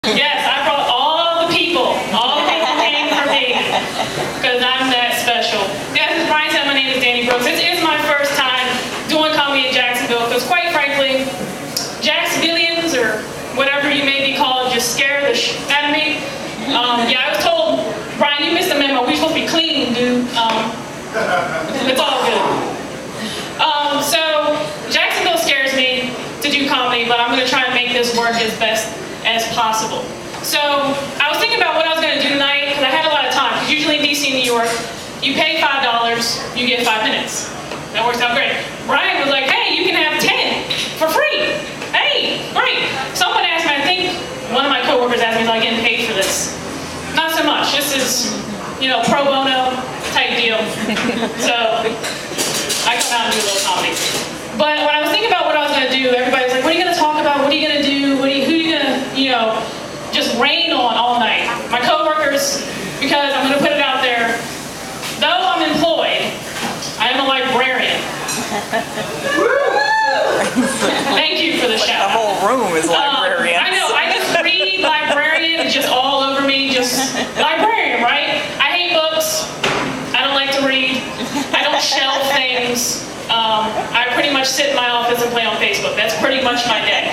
Yes, I brought all the people. All the people came for me because I'm that special. Yes, as Brian said, my name is Dani Brooks. It is my first time doing comedy in Jacksonville because, quite frankly, Jacksonvillians or whatever you may be called just scare the shit out of me. Yeah, I was told, Brian, you missed the memo. We're supposed to be clean, dude. It's all good. So Jacksonville scares me to do comedy, but I'm going to try and make this work as best as possible. So I was thinking about what I was going to do tonight because I had a lot of time. Because usually in DC, New York, you pay $5, you get 5 minutes. That works out great. Brian was like, hey, you can have 10 for free. Hey, great. Someone asked me, I think one of my coworkers asked me if I was getting paid for this. Not so much. This is, pro bono type deal. So I come out and do a little comedy. But when I was thinking about what I was going to do, everybody was like, what are you going to talk about? What are you going to do? Who are you going to, just rain on all night? My coworkers, because I'm going to put it out there, though I'm employed, I am a librarian. Thank you for the shout. The whole room is librarian. I know, I just read librarian, it's just all over me, just librarian, right? I hate books. I don't like to read. I don't shelve things. I pretty much sit in my office and play on Facebook. That's pretty much my day.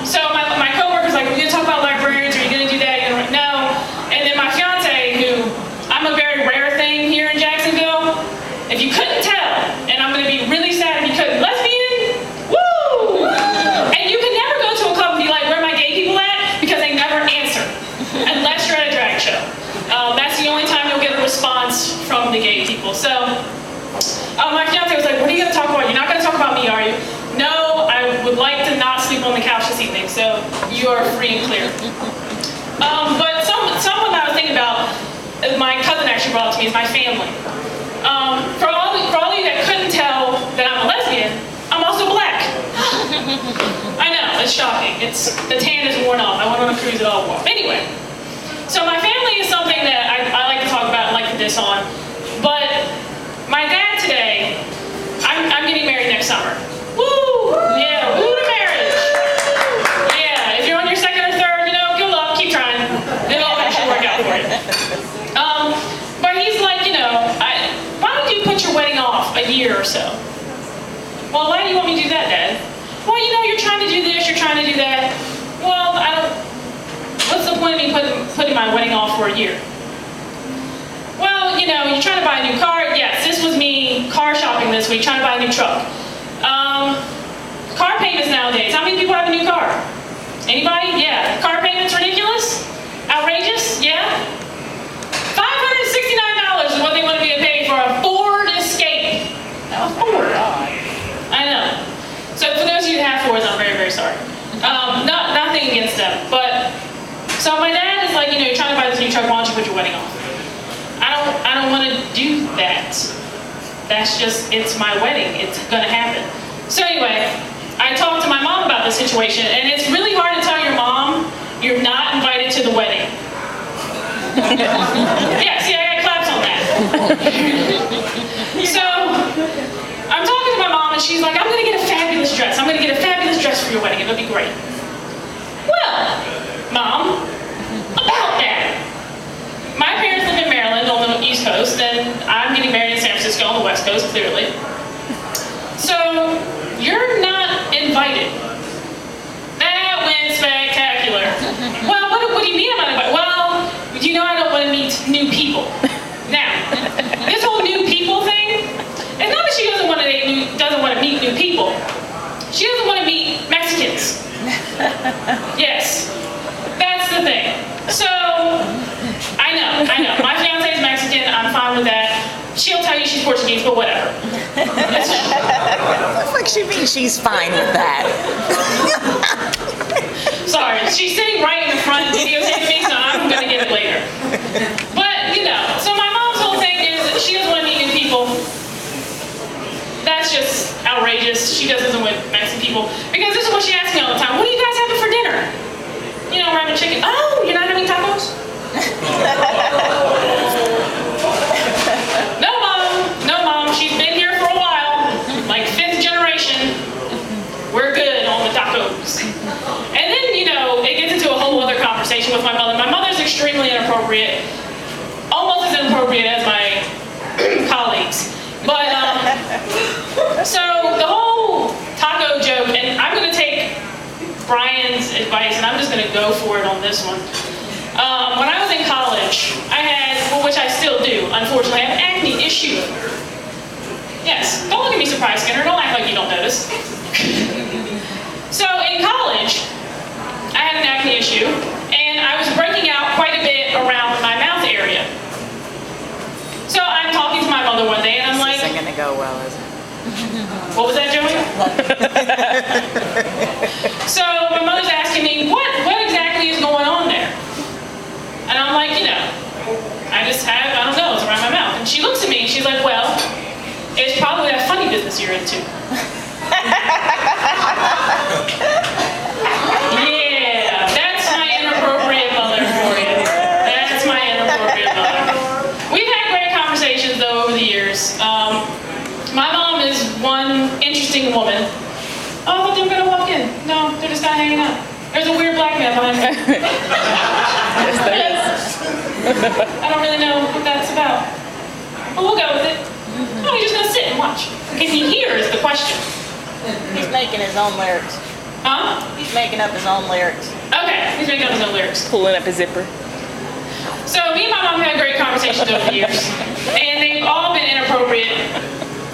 So my coworker's like, are you going to talk about librarians? Are you going to do that? No. And then my fiance, who, I'm a very rare thing here in Jacksonville. If you couldn't tell, and I'm going to be really sad if you couldn't, lesbian, woo! And you can never go to a club and be like, where are my gay people at? Because they never answer, unless you're at a drag show. That's the only time you'll get a response from the gay people. So my fiance was like, what are you going to talk about? You're not going to talk about me, are you? No, I would like to not sleep on the couch this evening, so you are free and clear. But someone that I was thinking about, my cousin actually brought up to me, is my family. For all of you that couldn't tell that I'm a lesbian, I'm also black. I know, it's shocking. The tan is worn off. I went on a cruise, it all wore off. Anyway, so my family is something that I like to talk about and like to diss on. But my dad today, I'm getting married next summer. Woo! Yeah, woo to marriage. Yeah, if you're on your second or third, good luck, keep trying. It'll eventually work out for you. But he's like, why don't you put your wedding off a year or so? Well, why do you want me to do that, Dad? Well, you're trying to do this, you're trying to do that. Well, what's the point of me putting my wedding off for a year? Well, you're trying to buy a new car. Yes, this was me car shopping this week, trying to buy a new truck. Car payments nowadays. How many people have a new car? Anybody? Yeah. Car payments ridiculous? Outrageous? Yeah. $569 is what they want to be paid for a Ford Escape. A Ford. I know. So for those of you that have Fords, I'm very, very sorry. Nothing against them, but so my dad is like, you're trying to buy this new truck. Why don't you put your wedding off? I don't want to do that. That's just, it's my wedding. It's going to happen. So anyway, I talked to my mom about the situation, and it's really hard to tell your mom you're not invited to the wedding. Yeah, see, I got claps on that. So I'm talking to my mom, and she's like, I'm going to get a fabulous dress. I'm going to get a fabulous dress for your wedding. It'll be great. Well, Mom, about that. My parents live in Maryland on the East Coast, and I'm getting married in San Francisco on the West Coast, clearly. So, you're not invited. That went spectacular. Well, what do you mean I'm not invited? Well, I don't want to meet new people. Now, this whole new people thing, it's not that she doesn't want to meet new people. She doesn't want to meet Mexicans. Yes, that's the thing. So, I know. My fiance is Mexican. I'm fine with that. She'll tell you she's Portuguese, but whatever. Looks like she means she's fine with that. Sorry, she's sitting right in the front videotaping me, so I'm going to get it later. But, so my mom's whole thing is that she doesn't want to meet new people. That's just outrageous. She doesn't with Mexican people. Because this is what she asks me all the time. What are you guys having for dinner? We're having chicken. Oh, you're not having tacos? No, Mom. She's been here for a while. Like 5th generation. We're good on the tacos. And then, it gets into a whole conversation with my mother. My mother's extremely inappropriate, almost as inappropriate as my colleagues. But, so the whole taco joke, and I'm going to take Brian's advice, and I'm just going to go for it on this one. When I was in college, I had, well, which I still do, unfortunately, I have an acne issue. Yes, don't look at me surprised, Skinner. Don't act like you don't notice. So in college, I had an acne issue, and I was breaking out quite a bit around my mouth area. So I'm talking to my mother one day, and I'm like, This isn't gonna go well, is it? what was that, Joey? So my mother's asking me, what exactly is going on there? And I'm like, you know, I just have, I don't know, it's around my mouth. And she looks at me and she's like, well, it's probably that funny business you're into. Yeah, that's my inappropriate mother for you. That's my inappropriate mother. We've had great conversations though over the years. My mom is one interesting woman. Oh, I thought they were gonna walk in. No, they're just kind of hanging out. There's a weird black man behind me. Yes, there is. I don't really know what that's about. But we'll go with it. Oh, he's just gonna sit and watch. Can he hear is the question. He's making his own lyrics. Huh? He's making up his own lyrics. Okay, he's making up his own lyrics. Pulling up his zipper. So me and my mom had great conversations over the years. And they've all been inappropriate.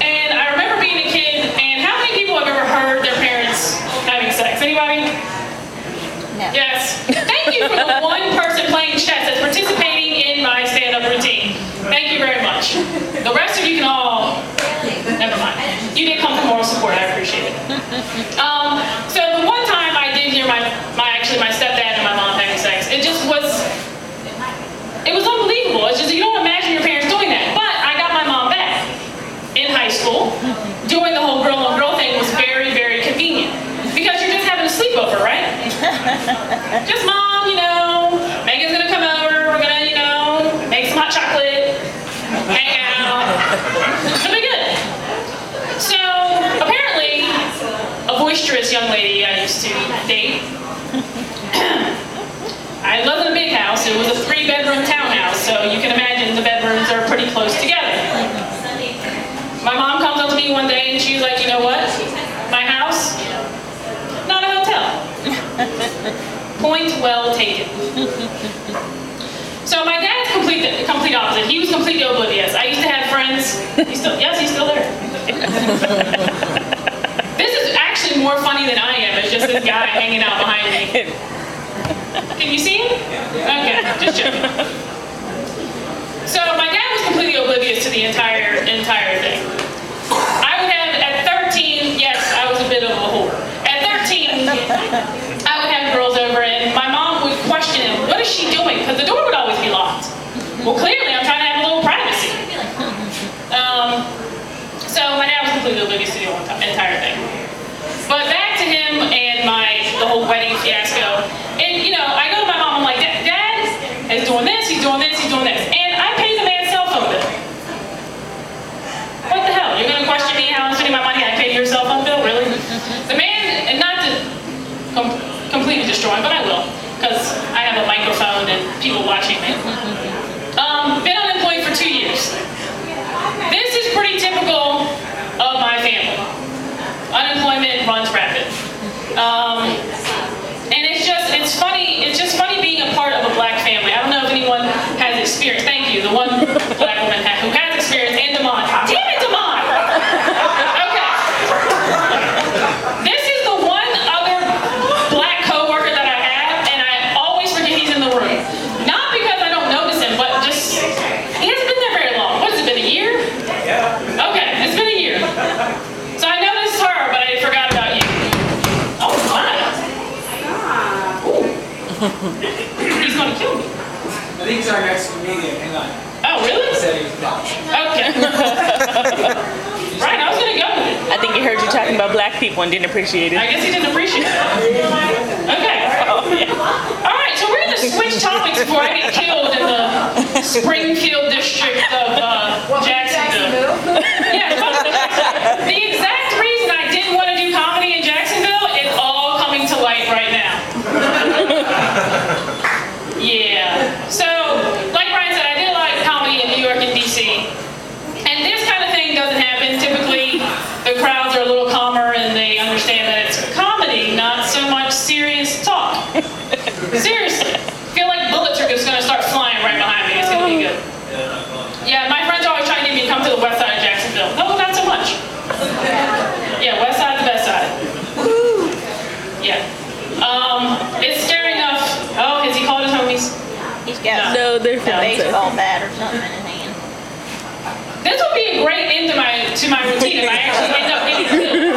And I remember being a kid, and how many people have ever heard their parents having sex? Anybody? No. Yes. Thank you for the one person playing chess that's participating in my stand-up routine. Thank you very much. The rest of you can all, never mind. You did come for moral support, I appreciate it. So the one time I did hear my stepdad and my mom having sex, it was unbelievable. It's just, you don't imagine your parents doing that. But I got my mom back in high school. Doing the whole girl on girl thing was very, very convenient. Because you're just having a sleepover, right? Just mom, you know, Megan's gonna come over, we're gonna, you know, make some hot chocolate, hang out. It'll be good. So apparently, a boisterous young lady I used to date. I lived in a big house. It was a 3-bedroom townhouse, so you can imagine the bedrooms are pretty close together. My mom comes up to me one day and she's like, you know what? My house, not a hotel. Point well taken. So my dad's complete opposite. He was completely oblivious. I used to have friends. He's still there. This is actually more funny than I am. It's just this guy hanging out behind me. Can you see him? Okay, just joking. So my dad was completely oblivious to the entire thing. I would have, at 13, yes, I was a bit of a whore. At 13, I would have girls over and my mom would question, what is she doing? Because the door would always be locked. Well, clearly I'm trying to have a little privacy. So my dad was completely oblivious to the entire thing. But back to him and the whole wedding fiasco. And you know, I go to my mom, I'm like, Dad is doing this, he's doing this, he's doing this. And I pay the man's cell phone bill. What the hell? You're gonna question me how I'm spending my money? I pay your cell phone bill? Really? The man, and not to completely destroy him, but I will, because I have a microphone and people watching me. Been unemployed for 2 years. This is pretty typical of my family. Unemployment runs rapid. And it's just funny being a part of a black family. I don't know if anyone has experience. Thank you, the one black woman who has experience, and Damon. Damn it, Damon! Okay. This is the one other black coworker that I have, and I always forget he's in the room. Not because I don't notice him, but just, he hasn't been there very long. What has it been, a year? Yeah. Okay, it's been a year. So I noticed her, but I forgot about you. Oh my. He's gonna kill me. I think he's our next comedian. Hang on. Oh, really? He said he was not. Okay. Right, I was gonna go with it. I think he heard you talking about black people and didn't appreciate it. I guess he didn't appreciate it. Okay. Oh, yeah. All right, so we're gonna switch topics before I get killed in the Springfield district of Jacksonville. Yeah, the exact reason I didn't want to do comedy in Jacksonville is all coming to light right now. Seriously. Feel like bullets are just gonna start flying right behind me. It's gonna be good. Yeah, my friends are always trying to get me to come to the west side of Jacksonville. No, not so much. Yeah, west side's the best side. Yeah. It's scary enough. Oh, has he called his homies? He's got No, they're a from baseball bat or something in his hand. This would be a great end to my routine if I actually end up getting killed.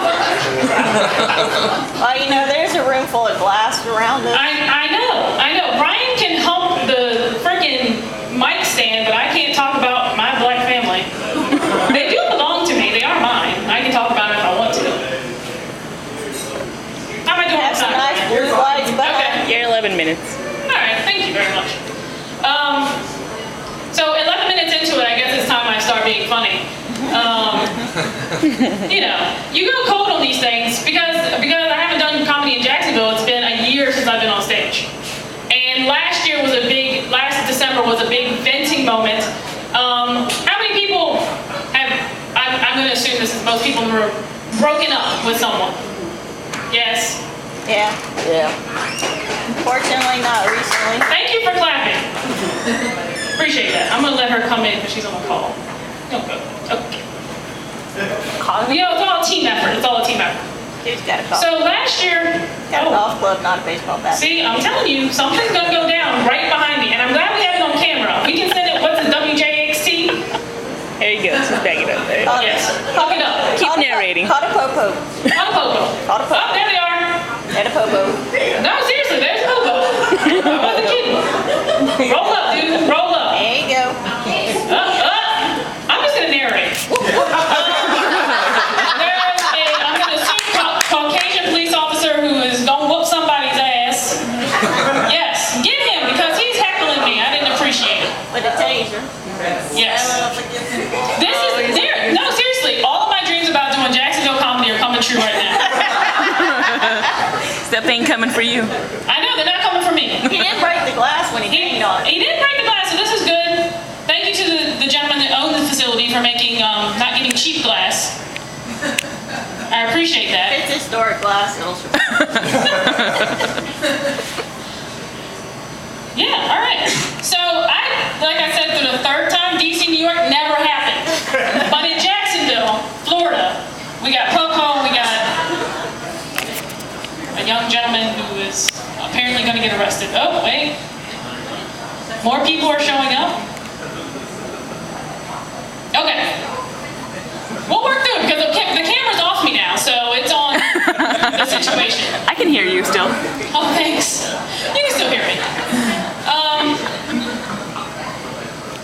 Well, you know, there's a room full of glass around us. I know. Brian can hump the freaking mic stand, but I can't talk about my black family. They do belong to me. They are mine. I can talk about it if I want to. How am I doing on Have some time? nice blue lights behind. Okay. You're 11 minutes. All right. Thank you very much. So 11 minutes into it, I guess it's time I start being funny. You know, you go cold on these things because I haven't done comedy in Jacksonville. It's been a year since I've been on stage. And last December was a big venting moment. How many people I'm going to assume this is most people were broken up with someone. Yes. Yeah. Yeah. Fortunately, not recently. Thank you for clapping. Appreciate that. I'm going to let her come in because she's on the call. Okay. You know, it's all a team effort. It's all a team effort. Dude's got a golf, So last year, got a golf club, not a baseball bat. see, I'm telling you, something's gonna go down right behind me, and I'm glad we have it on camera. We can send it. What's the WJXT? There you go. Just back it up there. Yes, hook it up. Keep narrating. Caught a popo. On a popo. Caught a Oh, popo. there they are. Had a popo. No, seriously, there's a popo. I wasn't kidding. Roll up, dude. Roll up. There you go. I'm just gonna narrate. I'm gonna assume Caucasian police officer who is gonna whoop somebody's ass. Yes, get him because he's heckling me. I didn't appreciate it. With a taser. Yes. No, seriously, all of my dreams about doing Jacksonville comedy are coming true right now. Stuff ain't coming for you. I know, they're not coming for me. He didn't break the glass when he banged on it. He did break the glass, so this is good. Thank you to the gentleman that owned the facility for making, not getting cheap glass. I appreciate that. It's historic glass. It'll Yeah, all right. So like I said, for the third time, DC, New York never happened. But in Jacksonville, Florida, we got Poco, we got a young gentleman who is apparently going to get arrested. Oh, wait. More people are showing up? Okay. We'll work through it because the camera's off me now, so it's on the situation. I can hear you still. Oh, thanks. You can still hear me.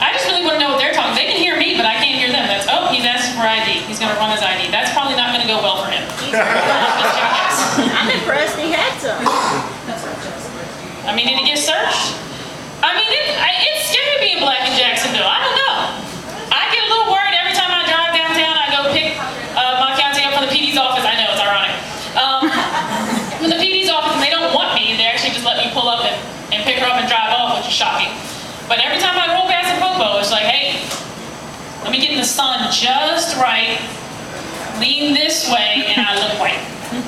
I just really want to know what they're talking. They can hear me, but I can't hear them. He's asking for ID. He's going to run his ID. That's probably not going to go well for him. I'm impressed he had some. I mean, did he get searched? I mean, it's scary being black in Jacksonville. I don't know. I get a little worried every time I drive downtown. I go pick my fiance up from the PD's office. I know, it's ironic. From the PD's office, and they don't want me. They actually just let me pull up and pick her up and drive off, which is shocking. But every time I roll past a Popo, it's like, hey, let me get in the sun just right, lean this way, and I look white. And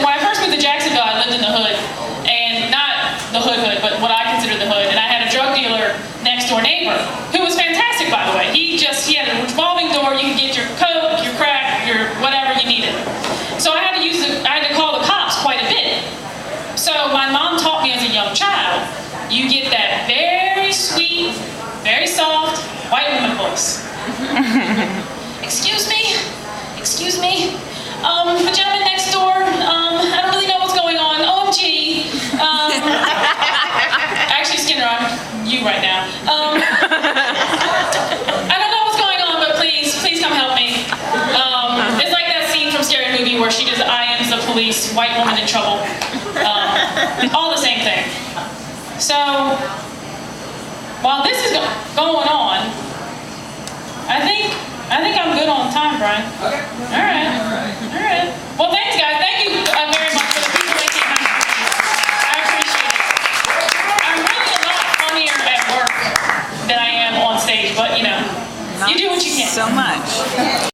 when I first moved to Jacksonville, I lived in the hood, and not the hood, but what I consider the hood, and I had a drug dealer next door neighbor, who was fantastic, by the way. He had a revolving door. You could get your coke, your crack, your whatever you needed. So I had to call the cops quite a bit. So my mom taught me as a young child, you get that very sweet, very soft, white woman voice. Excuse me? The gentleman next door, I don't really know what's going on. OMG. Actually, Skinner, I'm you right now. I don't know what's going on, but please come help me. It's like that scene from Scary Movie where she just IMs the police, white woman in trouble. All the same thing. So, while this is going on, I think I'm good on time, Brian. Okay. All right. Well, thanks, guys. Thank you very much for the people that came out. I appreciate it. I'm really a lot funnier at work than I am on stage, but you do what you can. So much.